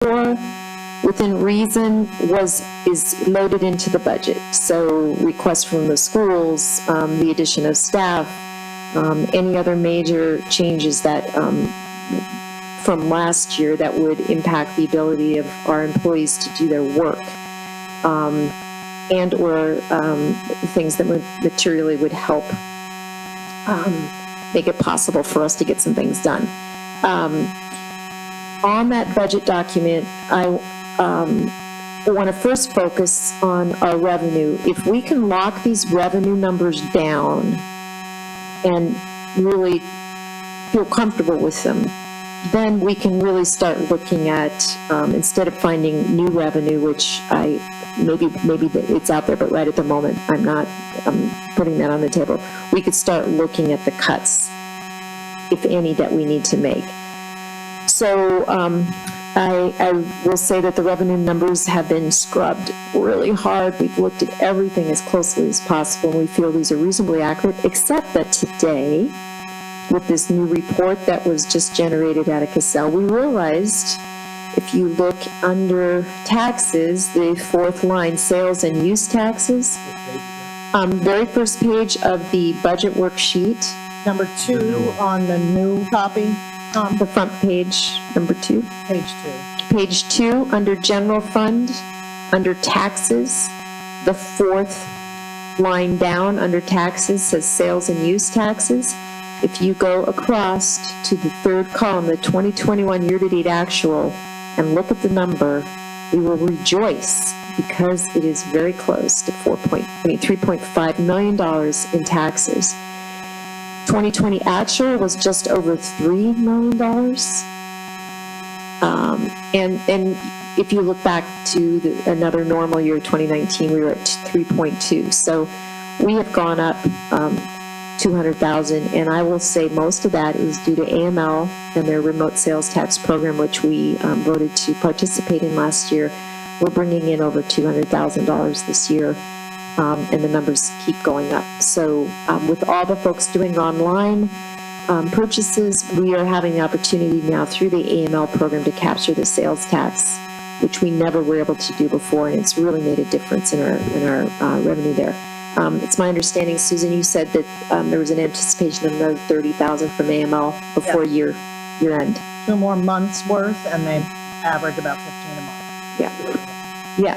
for, within reason, is loaded into the budget. So requests from the schools, the addition of staff, any other major changes that from last year that would impact the ability of our employees to do their work, and or things that would materially would help make it possible for us to get some things done. On that budget document, I want to first focus on our revenue. If we can lock these revenue numbers down and really feel comfortable with them, then we can really start looking at, instead of finding new revenue, which maybe it's out there, but right at the moment I'm not putting that on the table. We could start looking at the cuts, if any, that we need to make. So I will say that the revenue numbers have been scrubbed really hard. We've looked at everything as closely as possible, and we feel these are reasonably accurate, except that today, with this new report that was just generated out of Cassell, we realized if you look under taxes, the fourth line, sales and use taxes, very first page of the budget worksheet. Number 2 on the new copy. The front page, number 2. Page 2. Page 2, under general fund, under taxes, the fourth line down under taxes says sales and use taxes. If you go across to the third column, the 2021 year-to-date actual, and look at the number, we will rejoice because it is very close to $3.5 million in taxes. 2020 actual was just over $3 million. And if you look back to another normal year, 2019, we were at 3.2. So we have gone up 200,000, and I will say most of that is due to AML and their remote sales tax program, which we voted to participate in last year. We're bringing in over $200,000 this year, and the numbers keep going up. So with all the folks doing online purchases, we are having the opportunity now through the AML program to capture the sales tax, which we never were able to do before, and it's really made a difference in our revenue there. It's my understanding, Susan, you said that there was an anticipation of another $30,000 from AML before year end. 2 more months worth, and they average about 15 a month. Yeah.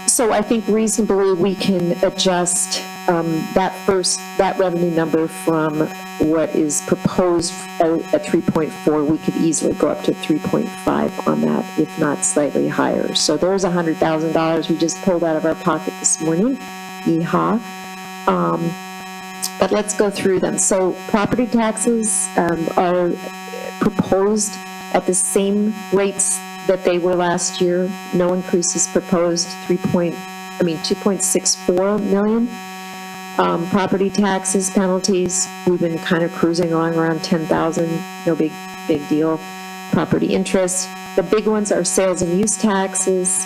So I think reasonably we can adjust that revenue number from what is proposed at 3.4. We could easily go up to 3.5 on that, if not slightly higher. So there's $100,000 we just pulled out of our pocket this morning. Yeehaw. But let's go through them. So property taxes are proposed at the same rates that they were last year. No increases proposed. 2.64 million. Property taxes, penalties, we've been kind of cruising along around 10,000. No big deal. Property interest. The big ones are sales and use taxes.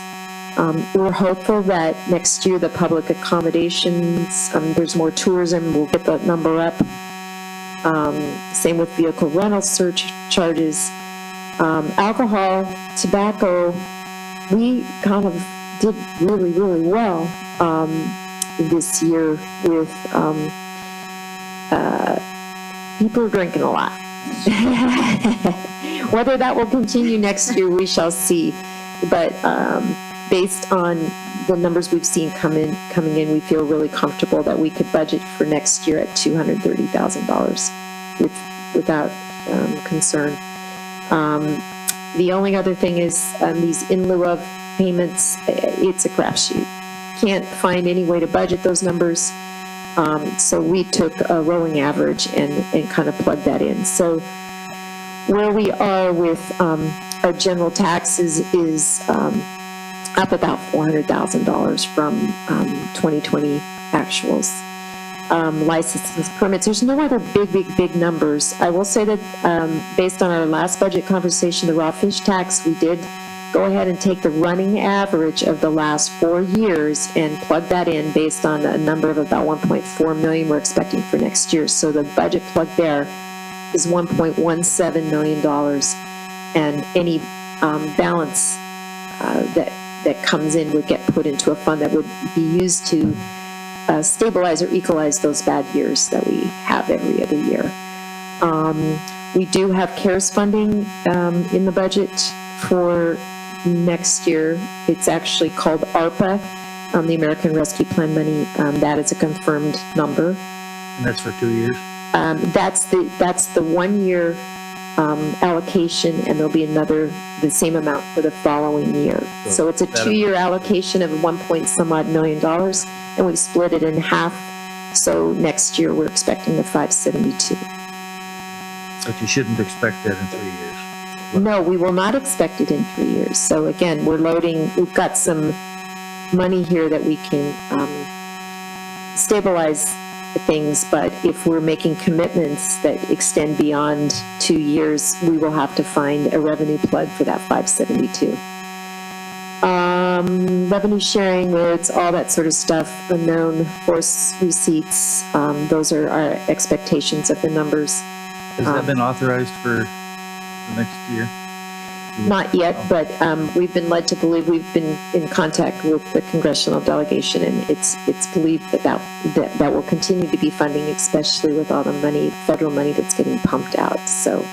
We're hopeful that next year the public accommodations, there's more tourism, we'll get that number up. Same with vehicle rental surcharges. Alcohol, tobacco, we kind of did really, really well this year with people are drinking a lot. Whether that will continue next year, we shall see. But based on the numbers we've seen coming in, we feel really comfortable that we could budget for next year at $230,000 without concern. The only other thing is these in lieu of payments, it's a crapshoot. Can't find any way to budget those numbers. So we took a rolling average and kind of plugged that in. So where we are with our general taxes is up about $400,000 from 2020 actuals. Licenses, permits, there's no other big numbers. I will say that based on our last budget conversation, the raw fish tax, we did go ahead and take the running average of the last 4 years and plug that in based on a number of about 1.4 million we're expecting for next year. So the budget plug there is $1.17 million. and any balance that comes in would get put into a fund that would be used to stabilize or equalize those bad years that we have every other year. We do have CARES funding in the budget for next year. It's actually called ARPA, the American Rescue Plan money. That is a confirmed number. And that's for 2 years? That's the 1 year allocation, and there'll be the same amount for the following year. So it's a 2-year allocation of 1 point some odd $1 million, and we've split it in half. So next year we're expecting the 572. But you shouldn't expect that in 3 years. No, we will not expect it in 3 years. So again, we've got some money here that we can stabilize things, but if we're making commitments that extend beyond 2 years, we will have to find a revenue plug for that 572. Revenue sharing, roads, all that sort of stuff, unknown, force receipts, those are our expectations of the numbers. Has that been authorized for the next year? Not yet, but we've been led to believe, we've been in contact with the congressional delegation, and it's believed that will continue to be funding, especially with all the money, federal money that's getting pumped out. So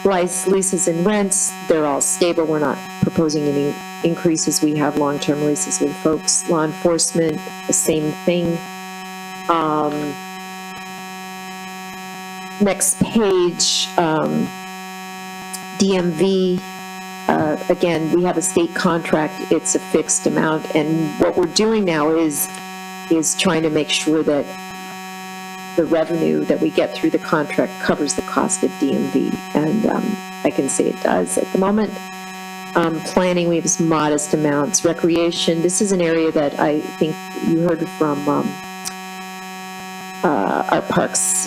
leases and rents, they're all stable. We're not proposing any increases. We have long-term leases with folks. Law enforcement, the same thing. Next page, DMV, again, we have a state contract. It's a fixed amount, and what we're doing now is trying to make sure that the revenue that we get through the contract covers the cost of DMV, and I can say it does at the moment. Planning, we have some modest amounts. Recreation, this is an area that I think you heard from our parks.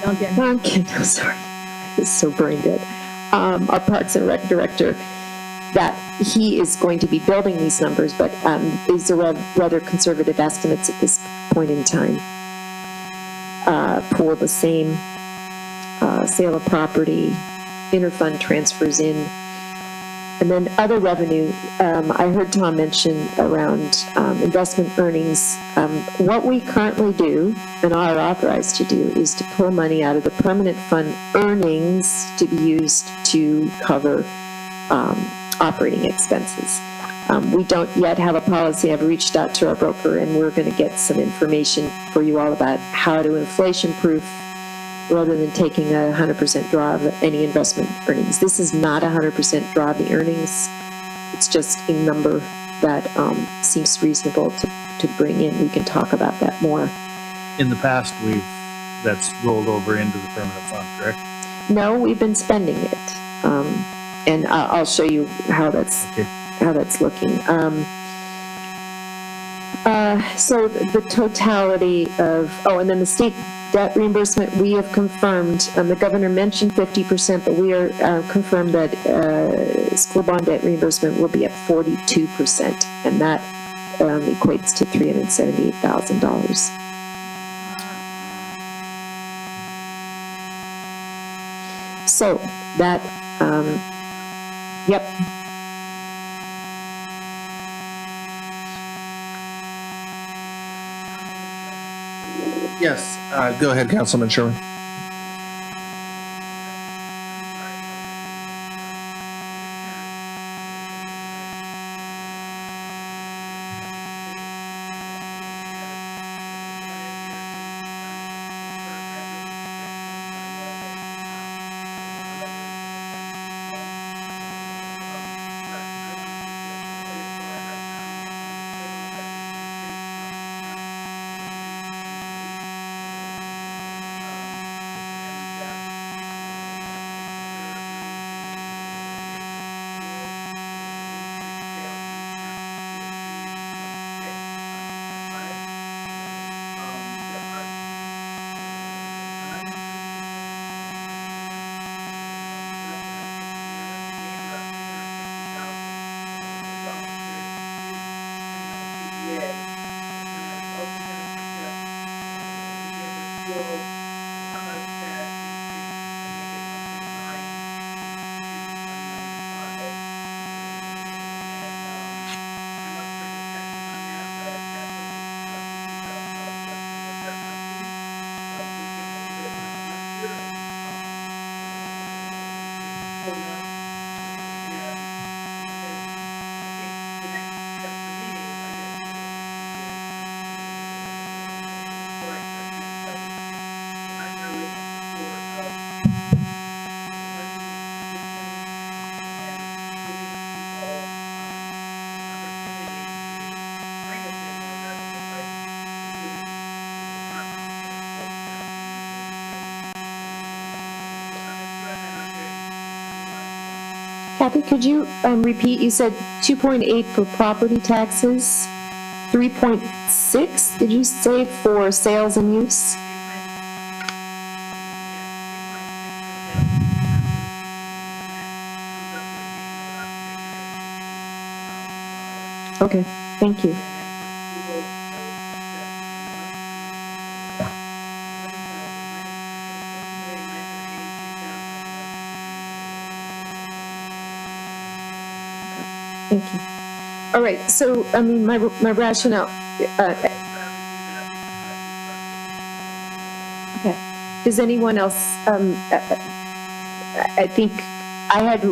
Duncan, I'm sorry, I was so brain dead. Our Parks and Rec director, that he is going to be building these numbers, but these are rather conservative estimates at this point in time. Pool the same, sale of property, interfund transfers in, and then other revenue. I heard Tom mention around investment earnings. What we currently do and are authorized to do is to pull money out of the permanent fund earnings to be used to cover operating expenses. We don't yet have a policy. I've reached out to our broker, and we're going to get some information for you all about how to inflation-proof rather than taking a 100% draw of any investment earnings. This is not a 100% draw of the earnings. It's just a number that seems reasonable to bring in. We can talk about that more. In the past, that's rolled over into the permanent fund, correct? No, we've been spending it, and I'll show you how that's looking. So the totality of and then the state debt reimbursement, we have confirmed. The governor mentioned 50%, but we are confirmed that school bond debt reimbursement will be at 42%, and that equates to $378,000. So that, yep. Yes, go ahead, Councilman Sherman. full mill. And I think the next step for me is I get to before I start doing budget. I'm really in support of funding these positions and giving people opportunity to bring us in more revenue by giving departments full staff. So I'm just throwing that out there. Kathy, could you repeat? You said 2.8 for property taxes, 3.6, did you say, for sales and use? Okay, thank you. Thank you. All right, so, I mean, my rationale, okay. Does anyone else, I think I had,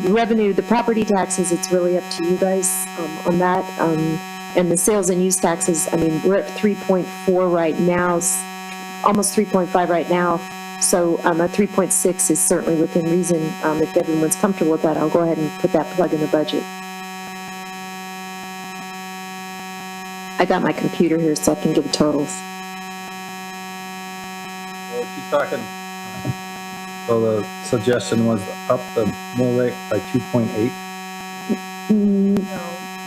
revenue, the property taxes, it's really up to you guys, on that. And the sales and use taxes, I mean, we're at 3.4 right now, almost 3.5 right now. So a 3.6 is certainly within reason. If everyone's comfortable with that, I'll go ahead and put that plug in the budget. I got my computer here so I can give totals. Well, she's talking, so the suggestion was up the mill rate by 2.8? Mm,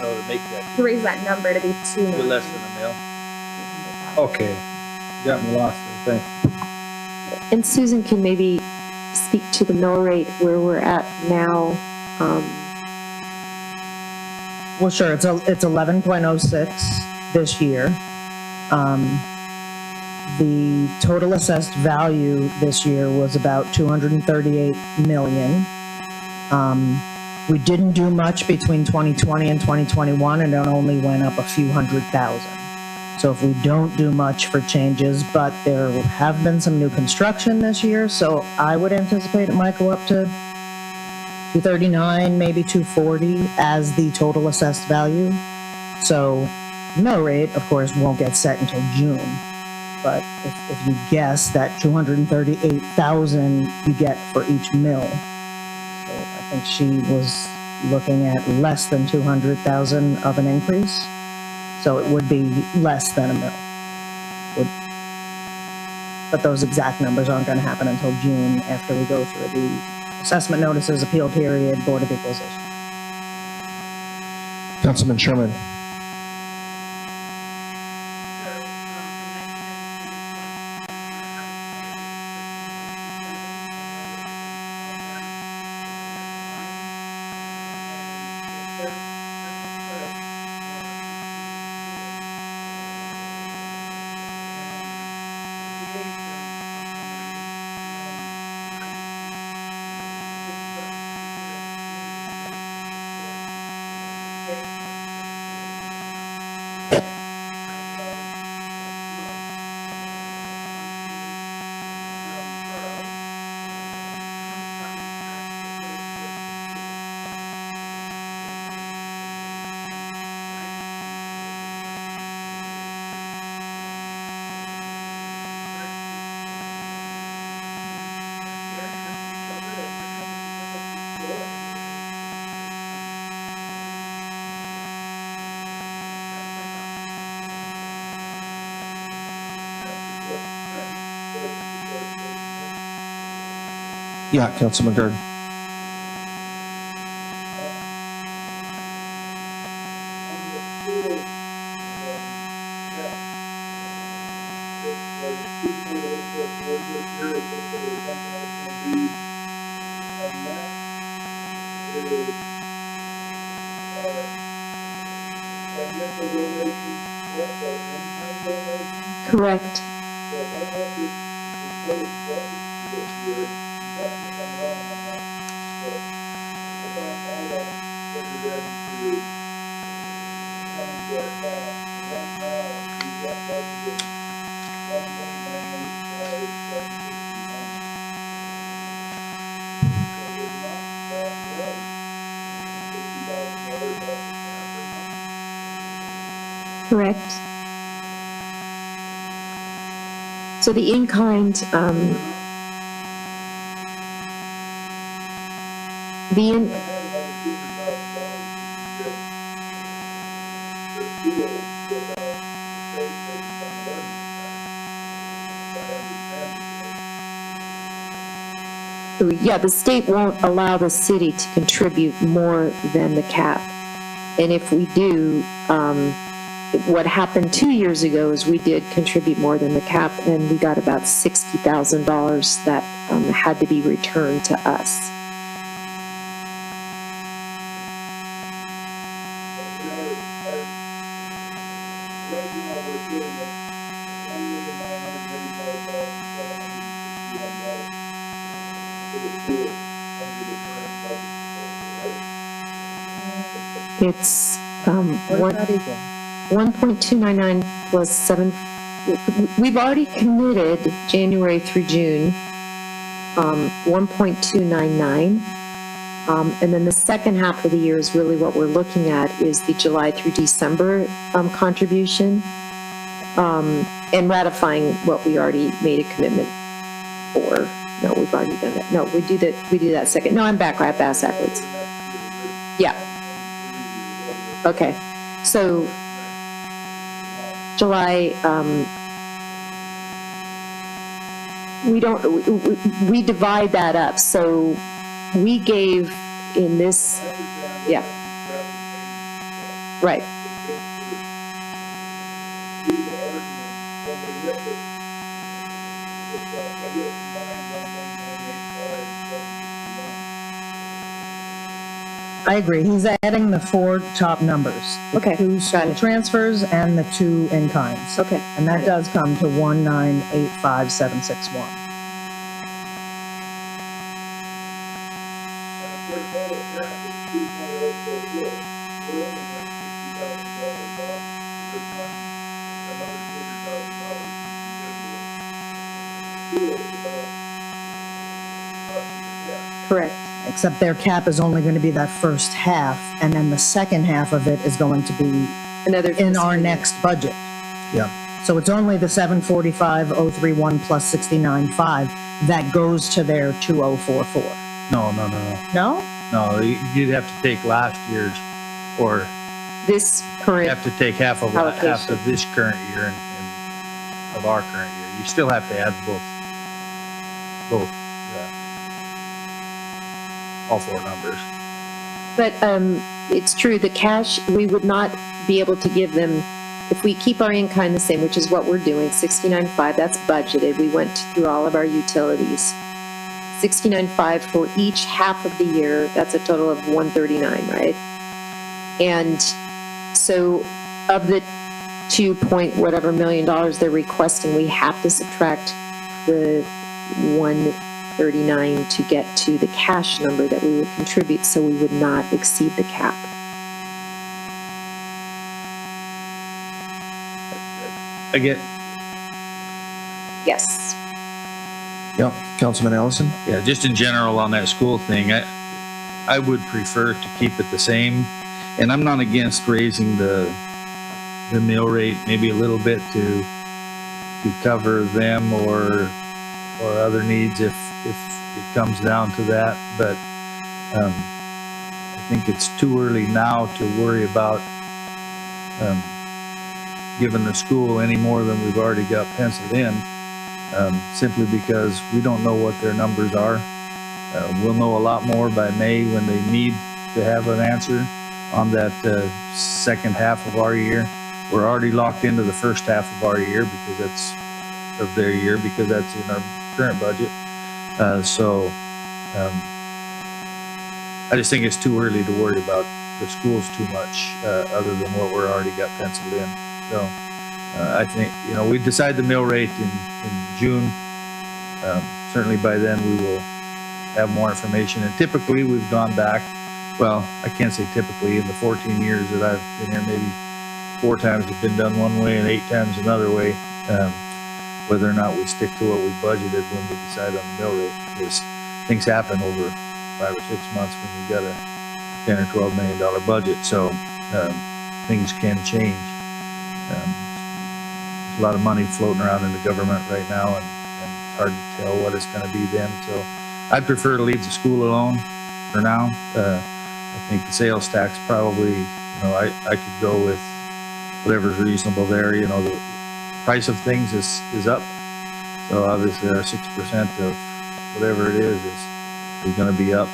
No, to make that To raise that number to be 2 be million. less than a mill. Okay, you got me lost there, thanks. and Susan can maybe speak to the mill rate where we're at now. Well, sure, it's 11.06 this year. The total assessed value this year was about 238 million. We didn't do much between 2020 and 2021, and it only went up a few $100,000. So if we don't do much for changes, but there have been some new construction this year, so I would anticipate it might go up to 239, maybe 240 as the total assessed value. So mill rate, of course, won't get set until June. But if you guess that 238,000 you get for each mill. So I think she was looking at less than 200,000 of an increase. So it would be less than a mill. But those exact numbers aren't going to happen until June after we go through the assessment notices, appeal period, Board of Equalization. Councilman Sherman. Yeah, Councilman Gurdon. Correct. correct? So the in-kind, the in, yeah, the state won't allow the city to contribute more than the cap. And if we do, what happened 2 years ago is we did contribute more than the cap, and we got about $60,000 that had to be returned to us. It's What does that equal? 1.299 plus 7. We've already committed January through June, 1.299. And then the second half of the year is really what we're looking at is the July through December contribution, and ratifying what we already made a commitment for. No, we've already done that. No, we do that second. No, I'm back. I have asked backwards. Yeah. Okay. So July, we divide that up. So we gave in this, yeah. Right. I agree. He's adding the 4 top numbers. The Okay, 2 got school it. transfers and the 2 in-kinds. Okay. And that does come to 1985761. Correct. Except their cap is only going to be that first half, and then the second half of it is going to be Another in our fiscal year. next budget. Yeah. So it's only the 745,031 plus 69.5 that goes to their 2044. No. No? No, you'd have to take last year's, or This you current, have to take half of Allocation. this current year and of our current year. You still have to add both, all 4 numbers. but it's true, the cash, we would not be able to give them, if we keep our in-kind the same, which is what we're doing, 69.5, that's budgeted. We went through all of our utilities. 69.5 for each half of the year, that's a total of 139, right? And so of the 2 point whatever million dollars they're requesting, we have to subtract the 139 to get to the cash number that we would contribute, so we would not exceed the cap. I get, Yes. Yep. Councilman Ellison? yeah, just in general on that school thing, I would prefer to keep it the same. And I'm not against raising the mill rate maybe a little bit to cover them or other needs if it comes down to that. But I think it's too early now to worry about giving the school any more than we've already got penciled in, simply because we don't know what their numbers are. We'll know a lot more by May when they need to have an answer on that second half of our year. We're already locked into the first half of our year because that's of their year because that's in our current budget. So I just think it's too early to worry about the schools too much, other than what we're already got penciled in. So I think, we decide the mill rate in June. Certainly by then we will have more information. And typically we've gone back, well, I can't say typically, in the 14 years that I've been here, maybe 4 times it's been done one way and 8 times another way. Whether or not we stick to what we budgeted when we decide on the mill rate, because things happen over 5 or 6 months when you've got a $10 or $12 million budget. So things can change. There's a lot of money floating around in the government right now, and it's hard to tell what it's going to be then. So I'd prefer to leave the school alone for now. I think the sales tax probably, I could go with whatever's reasonable there. The price of things is up. So obviously our 6% of whatever it is going to be up.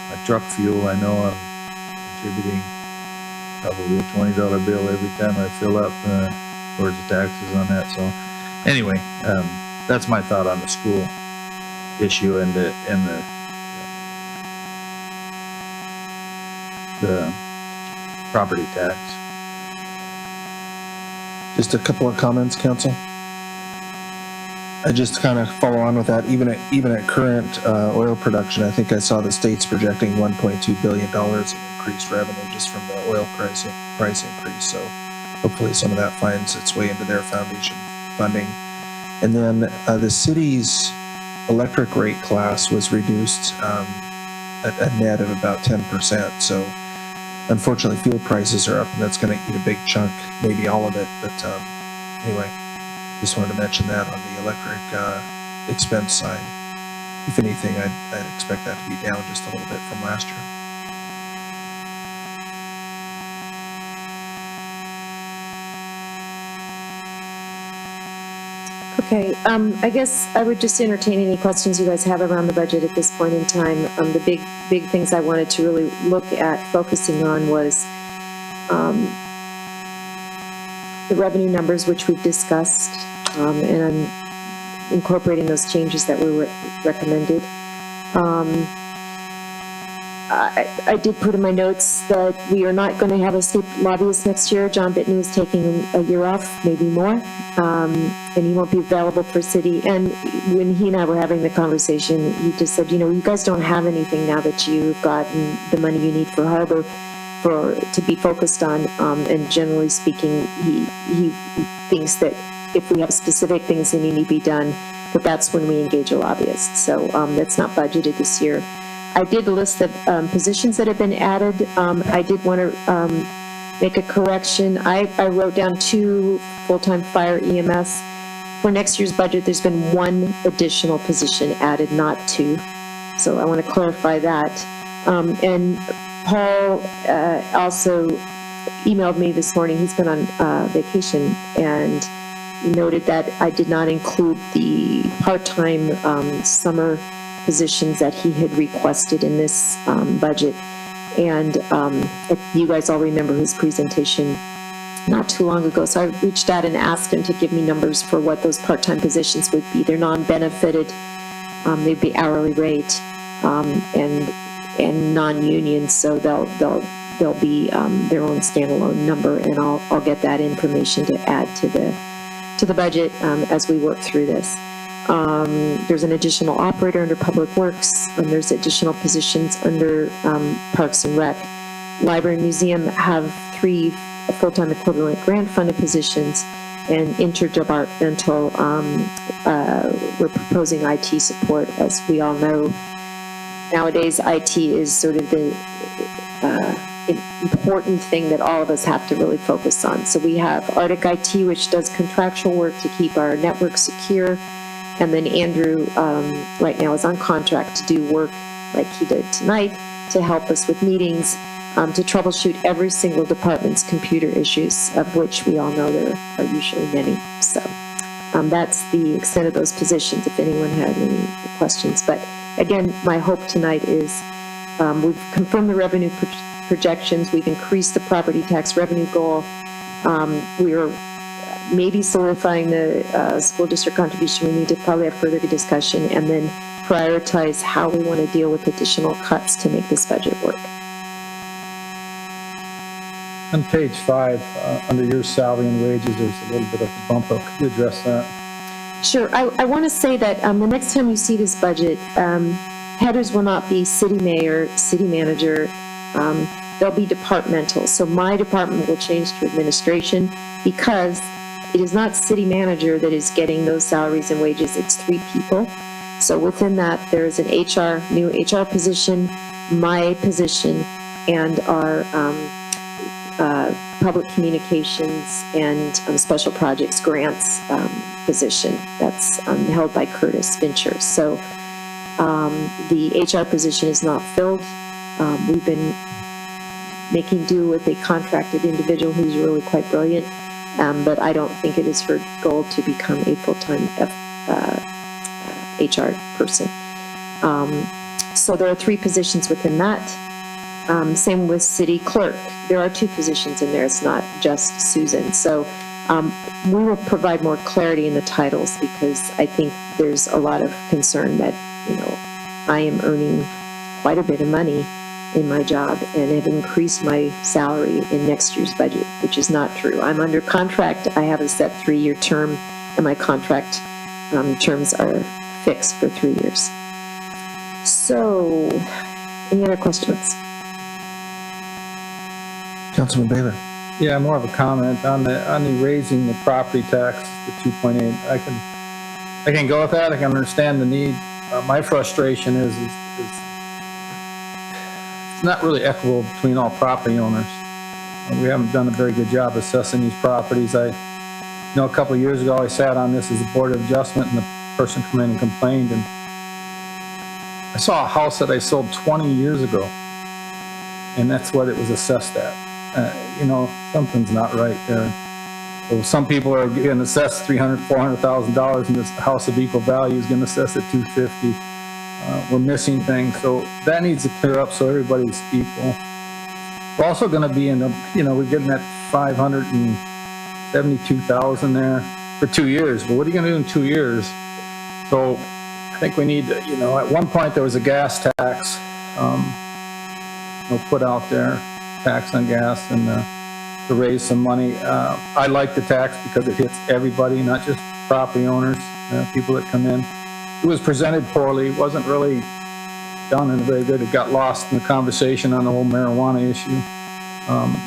My truck fuel, I know I'm contributing probably a $20 bill every time I fill up towards the taxes on that. So anyway, that's my thought on the school issue and the property tax. Just a couple of comments, Council. I just kind of follow on with that. Even at current oil production, I think I saw the state's projecting $1.2 billion of increased revenue just from the oil price increase. So hopefully some of that finds its way into their foundation funding. And then the city's electric rate class was reduced at a net of about 10%. So unfortunately, fuel prices are up, and that's going to eat a big chunk, maybe all of it. But anyway, just wanted to mention that on the electric expense side. If anything, I'd expect that to be down just a little bit from last year. Okay, I guess I would just entertain any questions you guys have around the budget at this point in time. The big things I wanted to really look at focusing on was the revenue numbers, which we've discussed, and I'm incorporating those changes that were recommended. I did put in my notes that we are not going to have a state lobbyist next year. John Bittney is taking a year off, maybe more, and he won't be available for city. And when he and I were having the conversation, he just said, you guys don't have anything now that you've gotten the money you need for Harbor to be focused on. And generally speaking, he thinks that if we have specific things that need to be done, that's when we engage a lobbyist. So that's not budgeted this year. I did list the positions that have been added. I did want to make a correction. I wrote down 2 full-time fire EMS. For next year's budget, there's been 1 additional position added, not 2. So I want to clarify that. And Paul also emailed me this morning. He's been on vacation, and he noted that I did not include the part-time summer positions that he had requested in this budget. And you guys all remember his presentation not too long ago. So I reached out and asked him to give me numbers for what those part-time positions would be. They're non-benefited, they'd be hourly rate, and non-union. So they'll be their own standalone number, and I'll get that information to add to the budget as we work through this. There's an additional operator under Public Works, and there's additional positions under Parks and Rec. Library and Museum have 3 full-time equivalent grant-funded positions, and interdepartmental, we're proposing IT support. As we all know, nowadays IT is sort of the important thing that all of us have to really focus on. So we have Arctic IT, which does contractual work to keep our network secure. And then Andrew, right now, is on contract to do work like he did tonight to help us with meetings, to troubleshoot every single department's computer issues, of which we all know there are usually many. So that's the extent of those positions, if anyone had any questions. But again, my hope tonight is we've confirmed the revenue projections. We've increased the property tax revenue goal. We are maybe solidifying the school district contribution. We need to probably have further discussion and then prioritize how we want to deal with additional cuts to make this budget work. On page 5, under your salary and wages, there's a little bit of a bump up. Could you address that? Sure. I want to say that the next time you see this budget, headers will not be city mayor, city manager. They'll be departmental. So my department will change to administration, because it is not city manager that is getting those salaries and wages. It's 3 people. So within that, there is an new HR position, my position, and our public communications and special projects grants position that's held by Curtis Fincher. So the HR position is not filled. We've been making do with a contracted individual who's really quite brilliant, but I don't think it is her goal to become a full-time HR person. So there are 3 positions within that. Same with city clerk. There are 2 positions in there. It's not just Susan. So we will provide more clarity in the titles because I think there's a lot of concern that, I am earning quite a bit of money in my job and have increased my salary in next year's budget, which is not true. I'm under contract. I have a set 3-year term, and my contract terms are fixed for 3 years. So, any other questions? Councilman Baylor. Yeah, more of a comment on the raising the property tax to 2.8. I can go with that. I can understand the need. My frustration is it's not really equitable between all property owners. We haven't done a very good job assessing these properties. A couple of years ago, I sat on this as a board of adjustment, and the person came in and complained, and I saw a house that I sold 20 years ago, and that's what it was assessed at. Something's not right there. So some people are getting assessed $300,000, $400,000, and this house of equal value is getting assessed at $250,000. We're missing things, so that needs to clear up so everybody's equal. We're also going to be we're getting that $572,000 there for 2 years. But what are you going to do in 2 years? So I think we need to, at one point there was a gas tax, put out there, tax on gas, and to raise some money. I like the tax because it hits everybody, not just property owners, people that come in. It was presented poorly. It wasn't really done in a very good. It got lost in the conversation on the whole marijuana issue.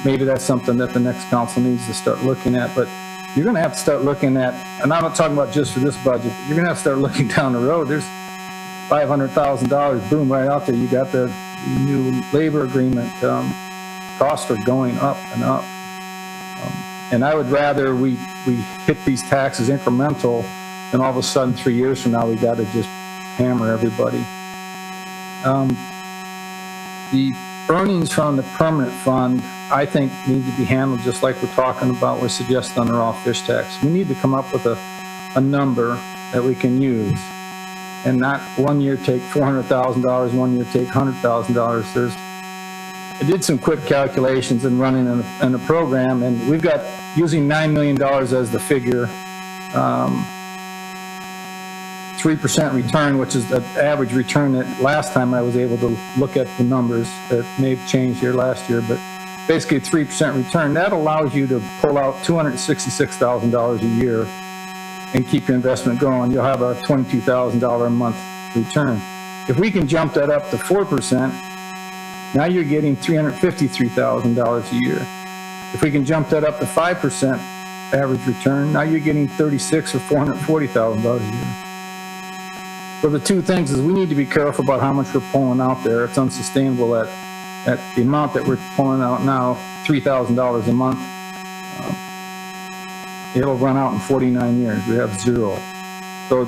Maybe that's something that the next council needs to start looking at. But you're going to have to start looking at, and I'm not talking about just for this budget, but you're going to have to start looking down the road. There's $500,000, boom, right out there. You got the new labor agreement. Costs are going up and up. And I would rather we hit these taxes incremental than all of a sudden 3 years from now we got to just hammer everybody. The earnings from the permanent fund, I think, need to be handled just like we're talking about, we're suggesting on the raw fish tax. We need to come up with a number that we can use and not 1 year take $400,000, 1 year take $100,000. I did some quick calculations in running in a program, and we've got, using $9 million as the figure, 3% return, which is the average return that last time I was able to look at the numbers. That may have changed here last year, but basically 3% return. That allows you to pull out $266,000 a year and keep your investment going. You'll have a $22,000 a month return. If we can jump that up to 4%, now you're getting $353,000 a year. If we can jump that up to 5% average return, now you're getting $36,000 or $440,000 a year. So the two things is we need to be careful about how much we're pulling out there. It's unsustainable at the amount that we're pulling out now, $3,000 a month. It'll run out in 49 years. We have zero. So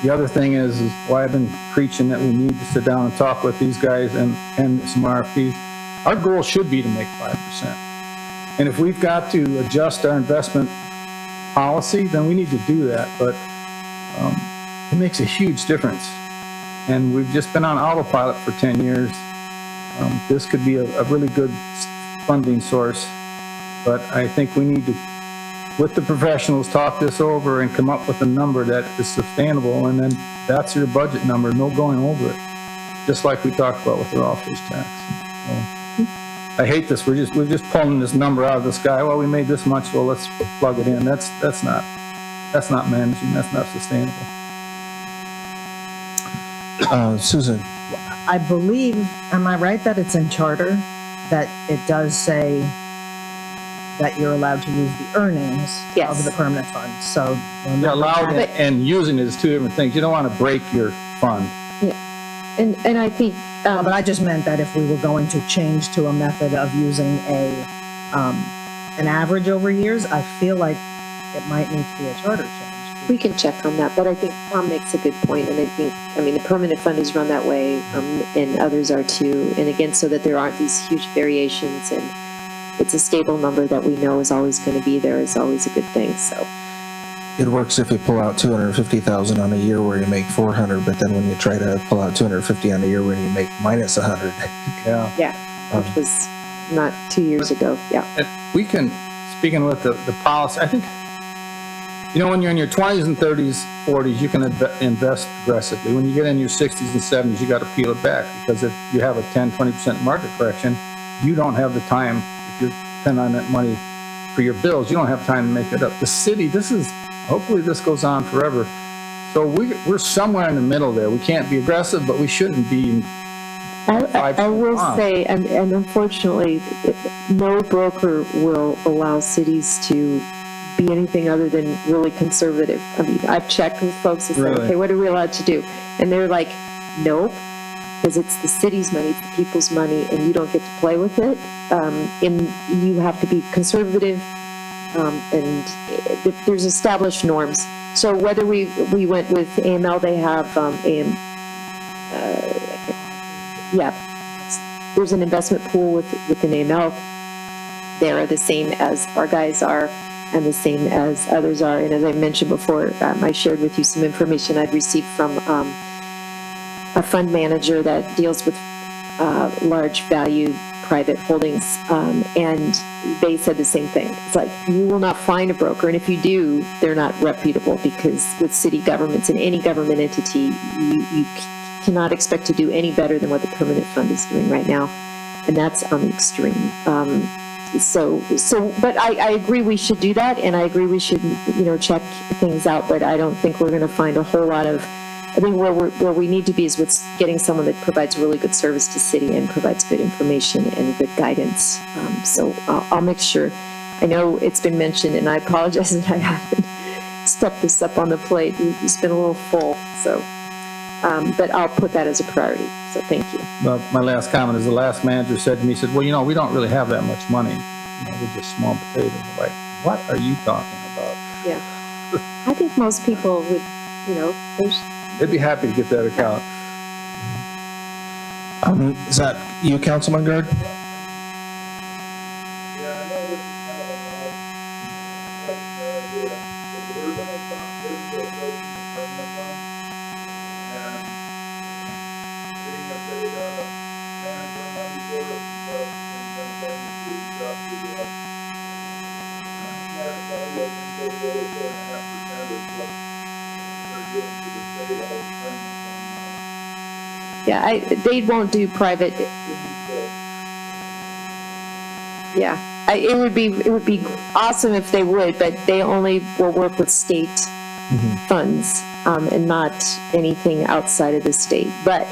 the other thing is why I've been preaching that we need to sit down and talk with these guys and some RFPs. Our goal should be to make 5%. And if we've got to adjust our investment policy, then we need to do that. But it makes a huge difference. And we've just been on autopilot for 10 years. This could be a really good funding source. But I think we need to, with the professionals, talk this over and come up with a number that is sustainable. And then that's your budget number, no going over it. Just like we talked about with the raw fish tax. So, I hate this. We're just pulling this number out of the sky. Well, we made this much, so let's plug it in. That's not managing. That's not sustainable. Susan. I believe, am I right that it's in charter that it does say that you're allowed to use the earnings Yes. of the permanent fund? So You're allowed it, and using it is two different things. You don't want to break your fund. And I think, but I just meant that if we were going to change to a method of using a an average over years, I feel like it might need to be a charter change. We can check on that, but I think Tom makes a good point, and I think, the permanent fund is run that way, and others are too, and again, so that there aren't these huge variations, and it's a stable number that we know is always going to be there is always a good thing, so. It works if you pull out 250,000 on a year where you make 400, but then when you try to pull out 250 on a year when you make minus 100. Yeah. Yeah, which was not 2 years ago, yeah. And we can, speaking with the policy, I think, when you're in your 20s and 30s, 40s, you can invest aggressively. When you get in your 60s and 70s, you got to peel it back, because if you have a 10, 20% market correction, you don't have the time, if you're depending on that money for your bills, you don't have time to make it up. The city, hopefully this goes on forever. So we're somewhere in the middle there. We can't be aggressive, but we shouldn't be. I will say, and unfortunately, no broker will allow cities to be anything other than really conservative. I've checked with folks and said, Really? okay, what are we allowed to do? And they're like, nope, because it's the city's money, it's the people's money, and you don't get to play with it. And you have to be conservative, and there's established norms. So whether we went with AML, they have there's an investment pool with an AML. They're the same as our guys are, and the same as others are. And as I mentioned before, I shared with you some information I'd received from a fund manager that deals with large value private holdings, and they said the same thing. It's like, you will not find a broker, and if you do, they're not reputable, because with city governments and any government entity, you cannot expect to do any better than what the permanent fund is doing right now, and that's on the extreme. But I agree we should do that, and I agree we should, check things out, but I don't think we're going to find a whole lot of, I think where we need to be is with getting someone that provides really good service to city and provides good information and good guidance. So I'll make sure. I know it's been mentioned, and I apologize that I haven't stepped this up on the plate. It's been a little full, so. But I'll put that as a priority, so thank you. Well, my last comment is the last manager said to me, he said, well, we don't really have that much money. We're just small potatoes. I'm like, what are you talking about? Yeah. I think most people would, They'd be happy to get that account. Is that you, Councilman Gard? Yeah, I know this is kind of an odd question idea, but we're going to approach the permanent fund, and being that they manage our money for us, but and kind of having to do the job to the market value, I think they'll go with 4.5% is what they're doing to the state out of the permanent fund now. yeah, they won't do private. Yeah, it would be awesome if they would, but they only will work with state funds, and not anything outside of the state. But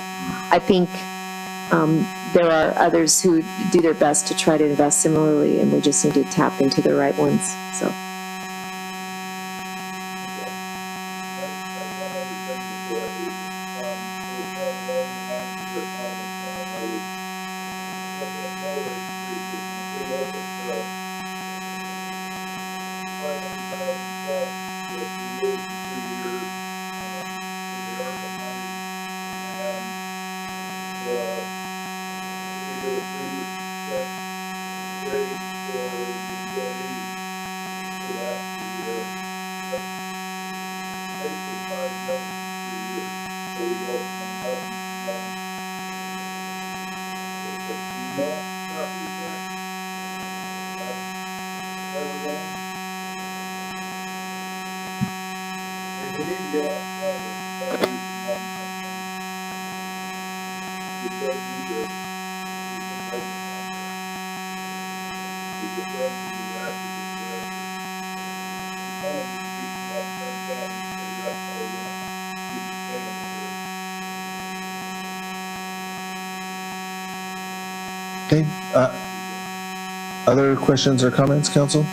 I think there are others who do their best to try to invest similarly, and we just need to tap into the right ones. So. Okay. Other questions or comments, Council?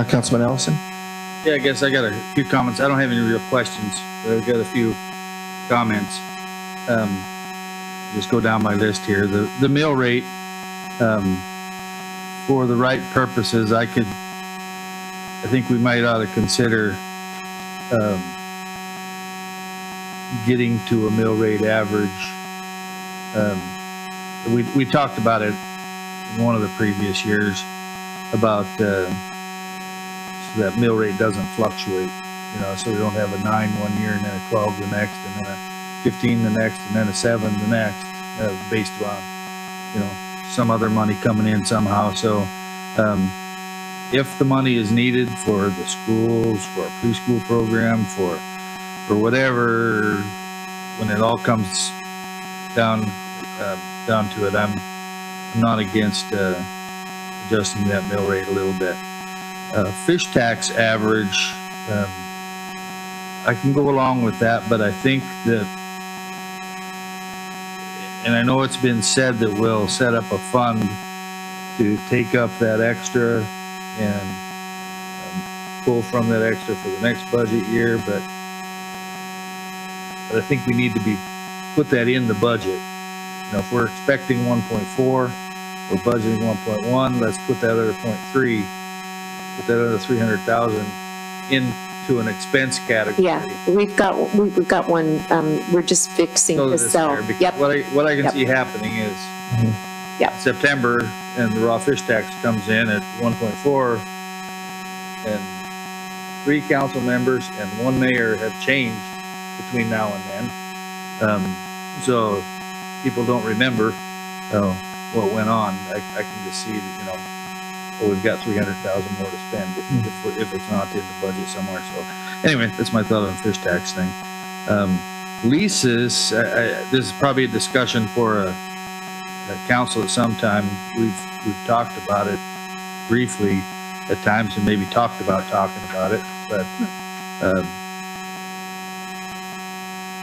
Councilman Allison? Yeah, I guess I got a few comments. I don't have any real questions, but I've got a few comments. just go down my list here. The mill rate, for the right purposes, I think we might ought to consider, getting to a mill rate average. We talked about it in one of the previous years about, so that mill rate doesn't fluctuate, so we don't have a 9 one year and then a 12 the next and then a 15 the next and then a 7 the next, based on, some other money coming in somehow. So, if the money is needed for the schools, for a preschool program, for whatever, when it all comes down to it, I'm not against adjusting that mill rate a little bit. Fish tax average, I can go along with that, but I think that, and I know it's been said that we'll set up a fund to take up that extra and pull from that extra for the next budget year, but I think we need to put that in the budget. If we're expecting 1.4, we're budgeting 1.1, let's put that other 0.3, put that other 300,000 into an expense category. Yeah, we've got one, we're just fixing So the that's cell. fair, because Yep, what I can Yep. see happening is Yep. September and the raw fish tax comes in at 1.4 and 3 council members and 1 mayor have changed between now and then. So people don't remember what went on. I can just see that, we've got 300,000 more to spend if it's not in the budget somewhere. So anyway, that's my thought on the fish tax thing. Leases, this is probably a discussion for a council at some time. We've talked about it briefly at times and maybe talked about talking about it, but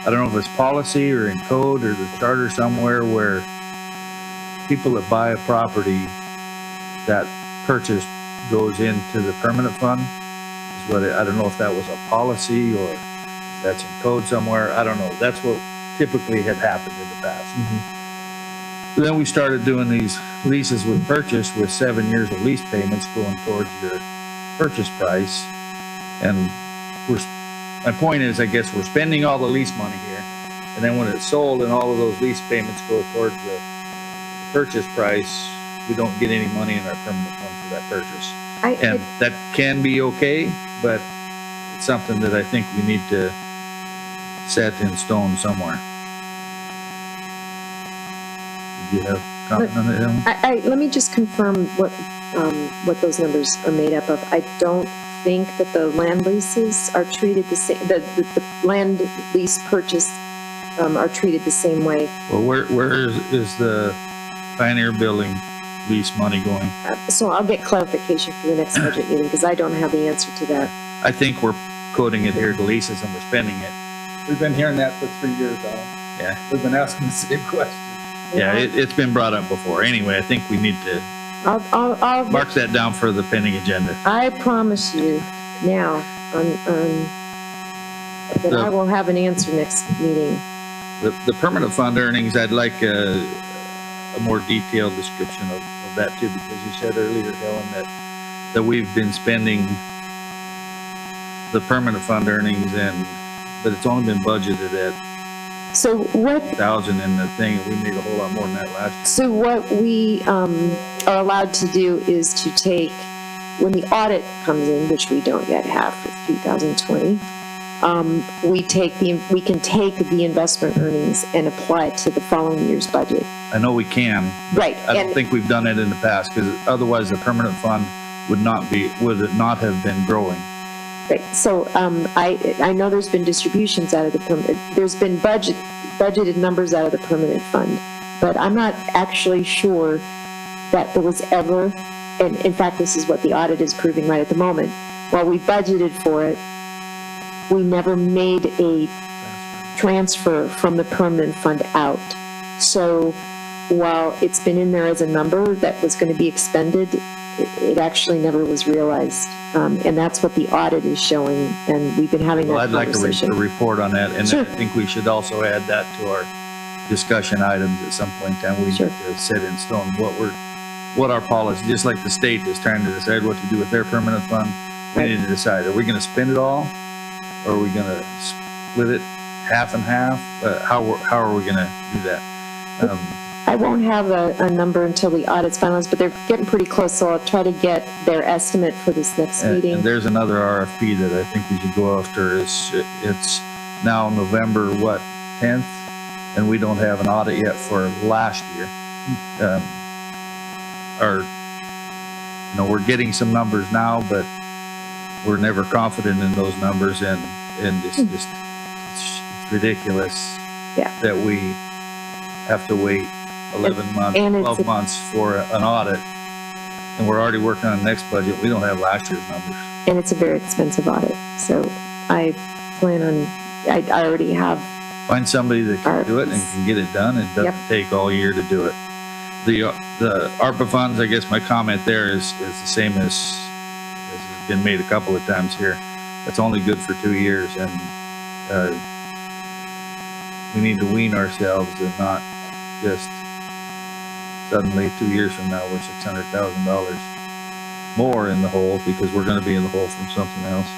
I don't know if it's policy or in code or the charter somewhere where people that buy a property, that purchase goes into the permanent fund. Is what I don't know if that was a policy or if that's in code somewhere. I don't know. That's what typically had happened in the past. But then we started doing these leases with purchase with 7 years of lease payments going towards your purchase price. And my point is, I guess we're spending all the lease money here. And then when it's sold and all of those lease payments go towards the purchase price, we don't get any money in our permanent fund for that purchase. And that can be okay, but it's something that I think we need to set in stone somewhere. Did you have a comment on that, Ellen? let me just confirm what those numbers are made up of. I don't think that the land leases are treated the same, the land lease purchase are treated the same way. Well, where is the Pioneer Building lease money going? So I'll get clarification for the next budget meeting because I don't have the answer to that. I think we're coding it here to leases and we're spending it. We've been hearing that for 3 years now. Yeah. We've been asking the same question. Yeah, it's been brought up before. Anyway, I think we need to I'll mark that down for the pending agenda. I promise you now that I will have an answer next meeting. The permanent fund earnings, I'd like a more detailed description of that too, because you said earlier, Helen, that we've been spending the permanent fund earnings but it's only been budgeted at So what 1,000 in the thing, and we made a whole lot more than that last year. So what we are allowed to do is to take, when the audit comes in, which we don't yet have for 2020, we can take the investment earnings and apply it to the following year's budget. I know we can. Right. I don't think we've done it in the past, because otherwise the permanent fund would not have been growing. Right. So I know there's been distributions out of there's been budgeted numbers out of the permanent fund, but I'm not actually sure that there was ever, and in fact, this is what the audit is proving right at the moment. While we budgeted for it, we never made a transfer from the permanent fund out. So while it's been in there as a number that was going to be expended, it actually never was realized. And that's what the audit is showing. And we've been having that I'd like conversation. a report on that. And Sure. I think we should also add that to our discussion items at some point in time. We Sure. need to set in stone what our policy, just like the state is trying to decide what to do with their permanent fund. We need to decide, are we gonna spend it all? Or are we gonna split it half and half? How are we gonna do that? I won't have a number until the audit's finalized, but they're getting pretty close, so I'll try to get their estimate for this next And meeting. there's another RFP that I think we should go after. It's now November, 10th? And we don't have an audit yet for last year. We're getting some numbers now, but we're never confident in those numbers, and it's just, it's ridiculous Yeah. that we have to wait 11 months, and it's 12 months for an audit, and we're already working on the next budget. We don't have last year's numbers. And it's a very expensive audit, so I plan on, I already have, Find somebody that can do it and can get it done. It doesn't Yep. take all year to do it. The ARPA funds, I guess my comment there is the same as has been made a couple of times here. It's only good for 2 years, and we need to wean ourselves and not just suddenly 2 years from now we're $600,000 more in the hole because we're going to be in the hole from something else.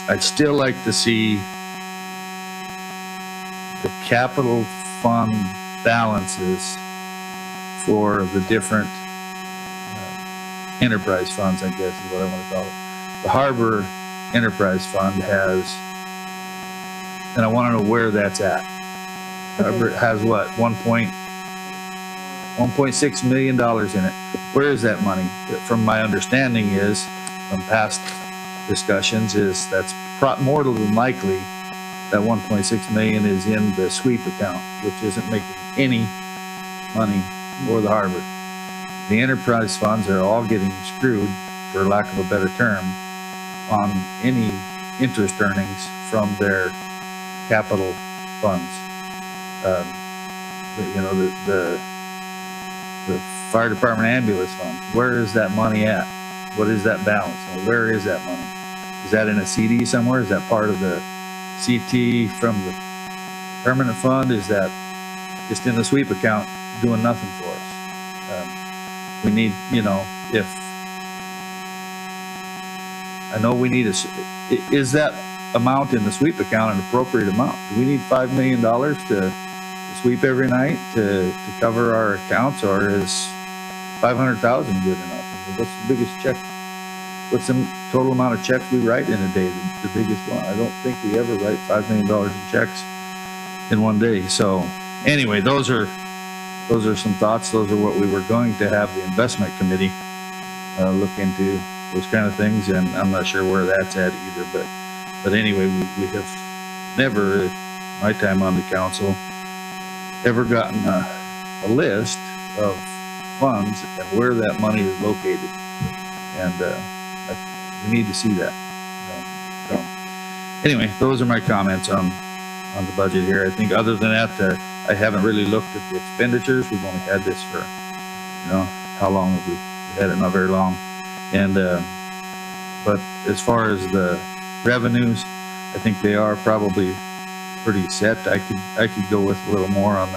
I'd still like to see the capital fund balances for the different enterprise funds, I guess is what I want to call it. The Harbor Enterprise Fund has, and I want to know where that's at. Harbor has what, $1.6 million in it. Where is that money? From my understanding is, from past discussions, is that's more than likely that 1.6 million is in the sweep account, which isn't making any money for the harbor. The enterprise funds are all getting screwed, for lack of a better term, on any interest earnings from their capital funds. The fire department ambulance fund, where is that money at? What is that balance? Where is that money? Is that in a CD somewhere? Is that part of the CT from the permanent fund? Is that just in the sweep account doing nothing for us? We need, if I know we need is that amount in the sweep account an appropriate amount? Do we need $5 million to sweep every night to cover our accounts, or is 500,000 good enough? What's the biggest check? What's the total amount of checks we write in a day? The biggest one. I don't think we ever write $5 million in checks in one day. So anyway, those are some thoughts. Those are what we were going to have the investment committee look into, those kind of things. And I'm not sure where that's at either. But anyway, we have never, in my time on the council, ever gotten a list of funds and where that money is located. And we need to see that. So anyway, those are my comments on the budget here. I think other than that, I haven't really looked at the expenditures. We've only had this for, how long have we had it? Not very long. And but as far as the revenues, I think they are probably pretty set. I could go with a little more on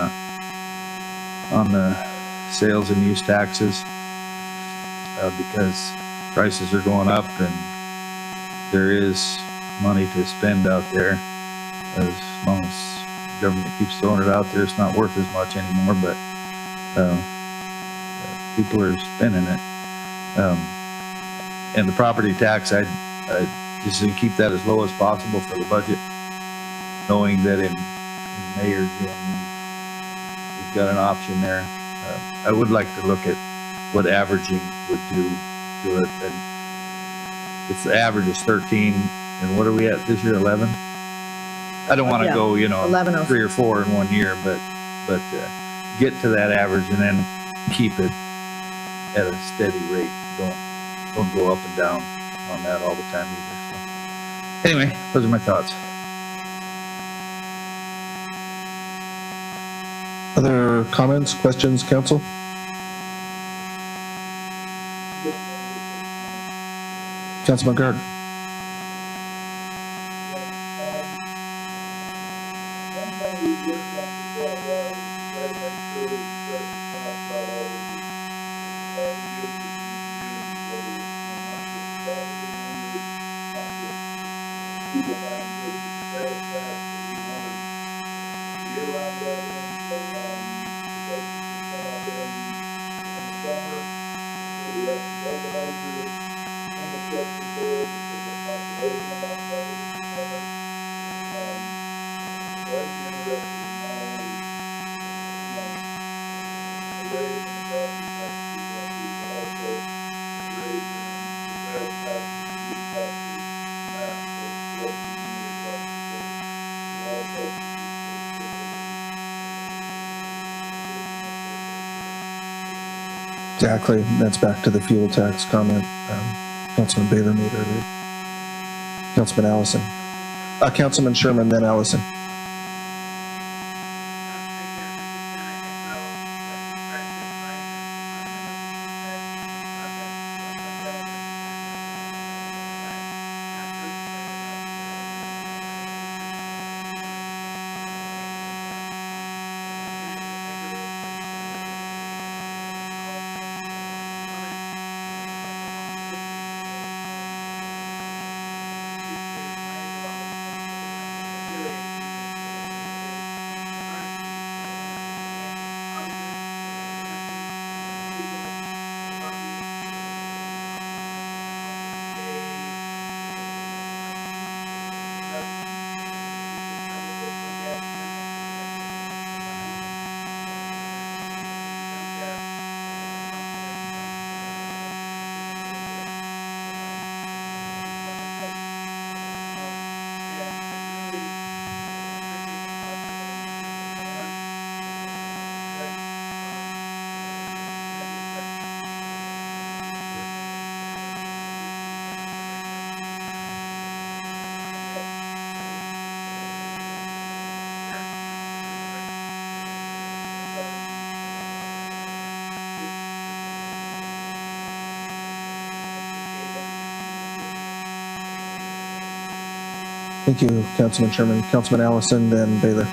the sales and use taxes because prices are going up and there is money to spend out there. As long as the government keeps throwing it out there, it's not worth as much anymore, but people are spending it. And the property tax, I just keep that as low as possible for the budget, knowing that in May or June we've got an option there. I would like to look at what averaging would do to it. And if the average is 13, and what are we at this year, 11? I don't want to go, 11 3 or 4 in 1 year, but get to that average and then keep it at a steady rate. Don't go up and down on that all the time either. So anyway, those are my thoughts. Other comments, questions, council? Councilman Guard. One thing we worked on people find this sales tax that we wanted year-round residents, the folks that can come up in the summer, so we have to build a larger infrastructure there because of population amount levels in the summer. So I'd be interested in not only, a raise in the property tax we want to, but also a raise in the sales tax and the use taxes, mass, so the rest of the community across the board. All folks that use those services. Exactly. That's back to the fuel tax comment Councilman Baylor made earlier. Councilman Allison. Councilman Sherman, then Allison. Thank you, Councilman Sherman. Councilman Allison, then Baylor.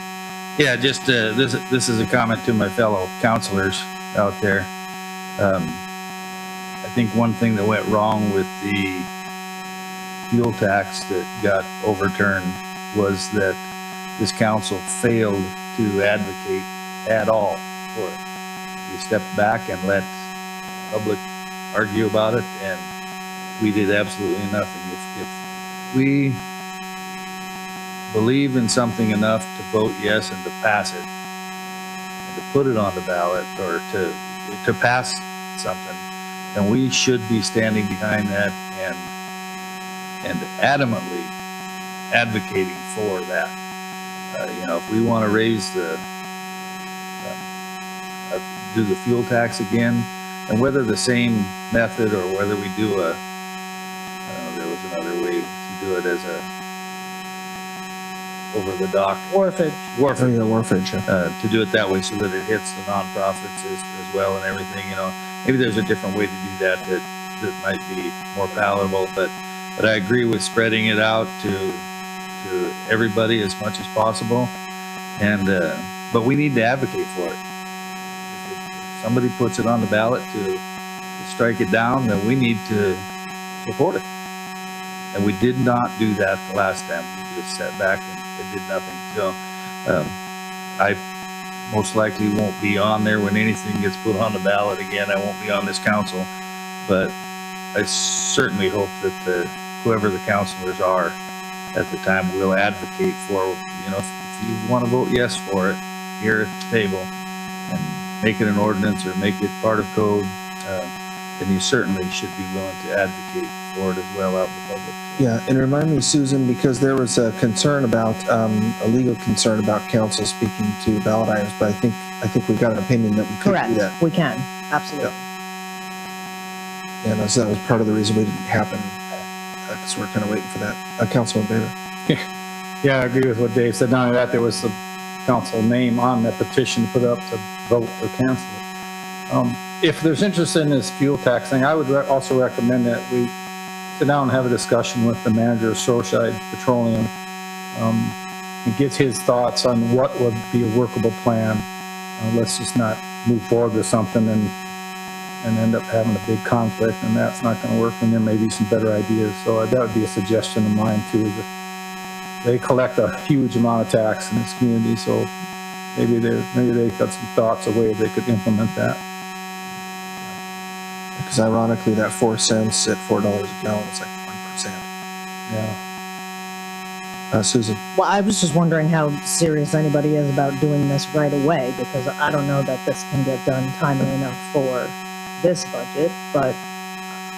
Yeah, just this is a comment to my fellow counselors out there. I think one thing that went wrong with the fuel tax that got overturned was that this council failed to advocate at all for it. We stepped back and let public argue about it, and we did absolutely nothing. If we believe in something enough to vote yes and to pass it, and to put it on the ballot, or to pass something, then we should be standing behind that and adamantly advocating for that. If we want to raise do the fuel tax again, and whether the same method or whether we do there was another way to do it as a over the dock Wharfage. Oh, yeah, Wharfage. Yeah. to do it that way so that it hits the nonprofits as well and everything. Maybe there's a different way to do that might be more palatable, but I agree with spreading it out to everybody as much as possible, and but we need to advocate for it. If somebody puts it on the ballot to strike it down, then we need to support it, and we did not do that the last time. We just sat back and did nothing. So I most likely won't be on there when anything gets put on the ballot again. I won't be on this council, but I certainly hope that whoever the councilors are at the time will advocate for, if you want to vote yes for it here at the table and make it an ordinance or make it part of code, then you certainly should be willing to advocate for it as well out in the public. Yeah, and remind me, Susan, because there was a concern about a legal concern about council speaking to ballot items, but I think we got an opinion that we could Correct. do that. We can. Absolutely. And so that was part of the reason we didn't happen, because we're kind of waiting for that. Councilman Baylor. Yeah, I agree with what Dave said. Not only that, there was the council name on that petition put up to vote or cancel it. If there's interest in this fuel tax thing, I would also recommend that we sit down and have a discussion with the manager of Shoreside Petroleum and get his thoughts on what would be a workable plan. Let's just not move forward with something and end up having a big conflict, and that's not going to work, and there may be some better ideas. So that would be a suggestion of mine too, they collect a huge amount of tax in this community, so maybe they got some thoughts of ways they could implement that. Because ironically, that 4 cents at $4 a gallon is like 1%. Yeah. Susan, Well, I was just wondering how serious anybody is about doing this right away, because I don't know that this can get done timely enough for this budget, but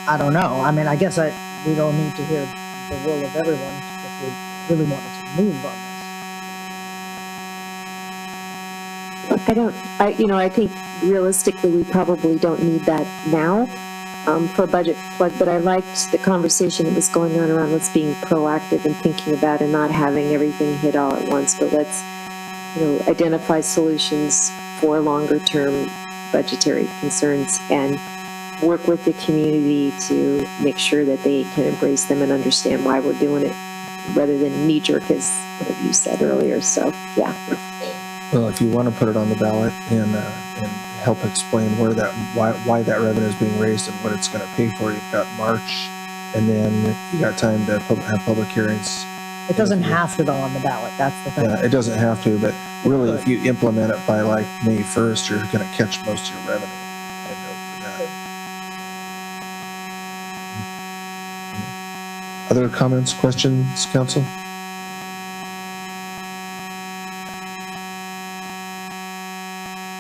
I don't know. I mean, I guess we don't need to hear the will of everyone if we really wanted to move on this. I think realistically, we probably don't need that now for a budget plug, but I liked the conversation that was going on around let's being proactive and thinking about and not having everything hit all at once, but let's, identify solutions for longer term budgetary concerns and work with the community to make sure that they can embrace them and understand why we're doing it rather than knee jerk, as one of you said earlier. So, yeah. well, if you want to put it on the ballot and help explain why that revenue is being raised and what it's going to pay for, you've got March, and then you got time to have public hearings. It doesn't have to go on the ballot. That's the thing. Yeah, it doesn't have to, but really, if you implement it by like May 1st, you're going to catch most of your revenue. And go for that. Other comments, questions, council?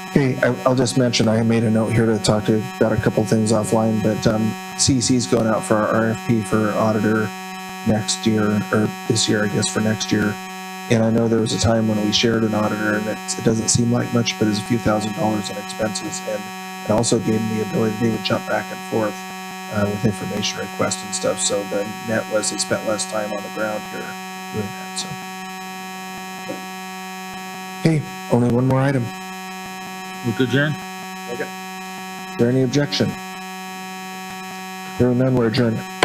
Okay, I'll just mention, I made a note here to talk to about a couple things offline, but CEC's going out for our RFP for auditor next year, or this year, I guess, for next year. And I know there was a time when we shared an auditor, and it doesn't seem like much, but it's a few $1,000s in expenses. And it also gave them the ability, they would jump back and forth with information requests and stuff. So the net was they spent less time on the ground here doing that. So, okay, only one more item. Move to adjourn? Is there any objection? Hearing none, we're adjourned.